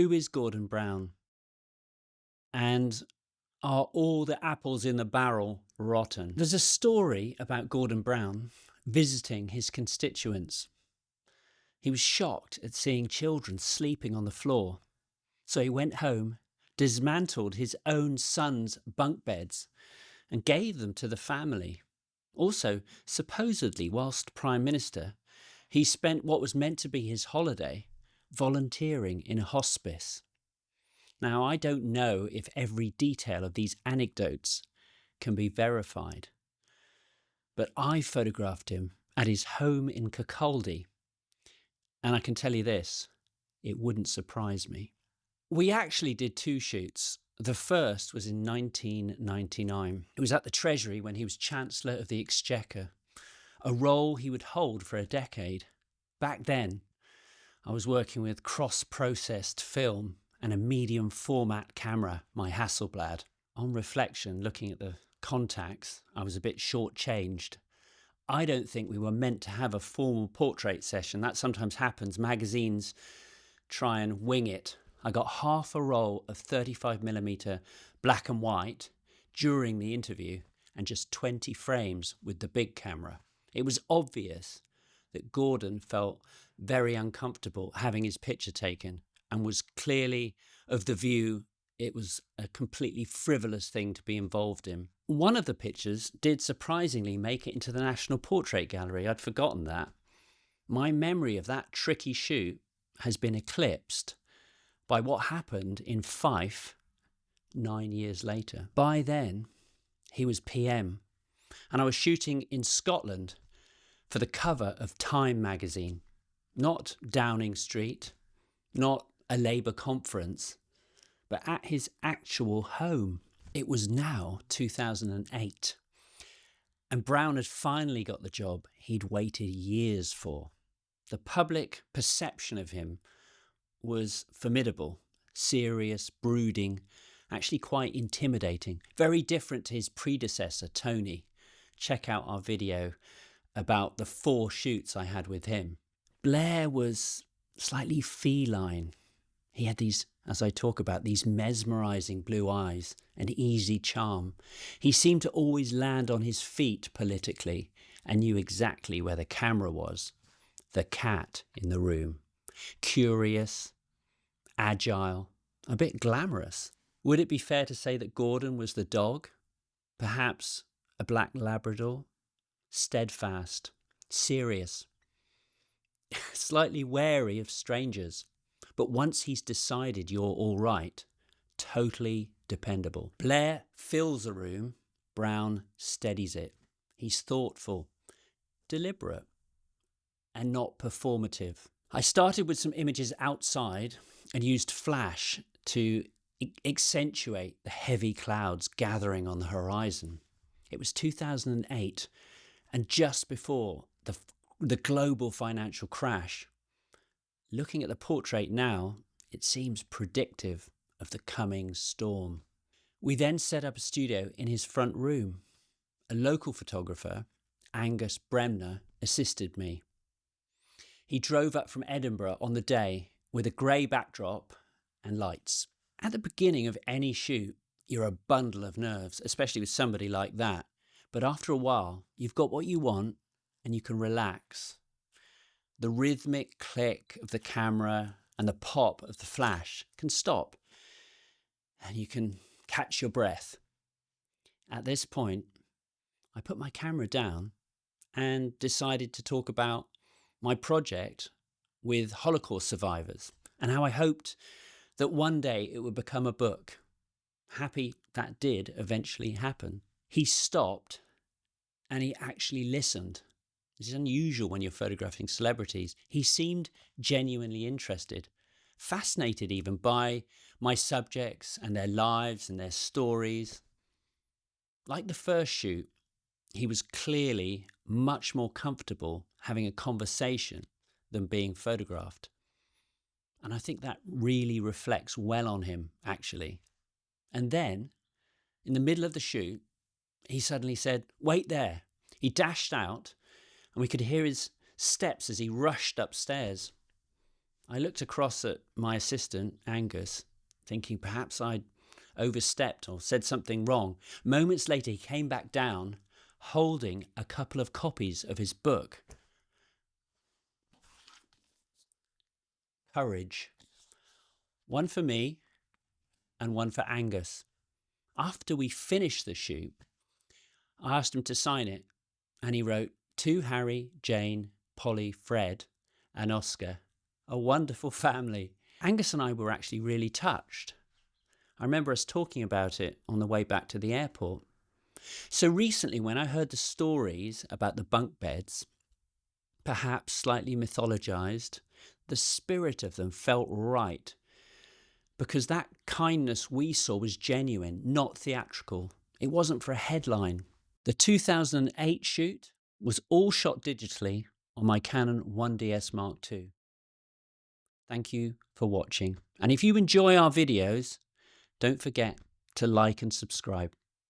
Who is Gordon Brown? And are all the apples in the barrel rotten? There's a story about Gordon Brown visiting his constituents. He was shocked at seeing children sleeping on the floor. So he went home, dismantled his own son's bunk beds, and gave them to the family. Also, supposedly, whilst Prime Minister, he spent what was meant to be his holiday volunteering in a hospice. Now, I don't know if every detail of these anecdotes can be verified, but I photographed him at his home in Kirkcaldy, and I can tell you this, it wouldn't surprise me. We actually did 2 shoots. The first was in 1999. It was at the Treasury when he was Chancellor of the Exchequer, a role he would hold for a decade. Back then, I was working with cross-processed film and a medium format camera, my Hasselblad. On reflection, looking at the contacts, I was a bit short-changed. I don't think we were meant to have a formal portrait session. That sometimes happens. Magazines try and wing it. I got half a roll of 35mm black and white during the interview and just 20 frames with the big camera. It was obvious that Gordon felt very uncomfortable having his picture taken and was clearly of the view it was a completely frivolous thing to be involved in. One of the pictures did surprisingly make it into the National Portrait Gallery. I'd forgotten that. My memory of that tricky shoot has been eclipsed by what happened in Fife 9 years later. By then, he was PM, and I was shooting in Scotland for the cover of Time magazine. Not Downing Street, not a Labour conference, but at his actual home. It was now 2008, and Brown had finally got the job he'd waited years for. The public perception of him was formidable, serious, brooding, actually quite intimidating. Very different to his predecessor, Tony. Check out our video about the 4 shoots I had with him. Blair was slightly feline. He had these, as I talk about, these mesmerising blue eyes, an easy charm. He seemed to always land on his feet politically and knew exactly where the camera was. The cat in the room. Curious, agile, a bit glamorous. Would it be fair to say that Gordon was the dog? Perhaps a black Labrador? Steadfast, serious, slightly wary of strangers. But once he's decided you're all right, totally dependable. Blair fills a room, Brown steadies it. He's thoughtful, deliberate, and not performative. I started with some images outside and used flash to accentuate the heavy clouds gathering on the horizon. It was 2008 and just before the global financial crash. Looking at the portrait now, it seems predictive of the coming storm. We then set up a studio in his front room. A local photographer, Angus Bremner, assisted me. He drove up from Edinburgh on the day with a grey backdrop and lights. At the beginning of any shoot, you're a bundle of nerves, especially with somebody like that. But after a while, you've got what you want and you can relax. The rhythmic click of the camera and the pop of the flash can stop and you can catch your breath. At this point, I put my camera down and decided to talk about my project with Holocaust survivors and how I hoped that one day it would become a book. Happy that did eventually happen. He stopped and he actually listened. This is unusual when you're photographing celebrities. He seemed genuinely interested, fascinated even by my subjects and their lives and their stories. Like the first shoot, he was clearly much more comfortable having a conversation than being photographed. And I think that really reflects well on him, actually. And then, in the middle of the shoot, he suddenly said, "Wait there." He dashed out, and we could hear his steps as he rushed upstairs. I looked across at my assistant, Angus, thinking perhaps I'd overstepped or said something wrong. Moments later, he came back down, holding a couple of copies of his book, Courage. One for me and one for Angus. After we finished the shoot, I asked him to sign it, and he wrote, "To Harry, Jane, Polly, Fred, and Oscar. A wonderful family." Angus and I were actually really touched. I remember us talking about it on the way back to the airport. So recently, when I heard the stories about the bunk beds, perhaps slightly mythologized, the spirit of them felt right, because that kindness we saw was genuine, not theatrical. It wasn't for a headline. The 2008 shoot was all shot digitally on my Canon 1DS Mark II. Thank you for watching. And if you enjoy our videos, don't forget to like and subscribe.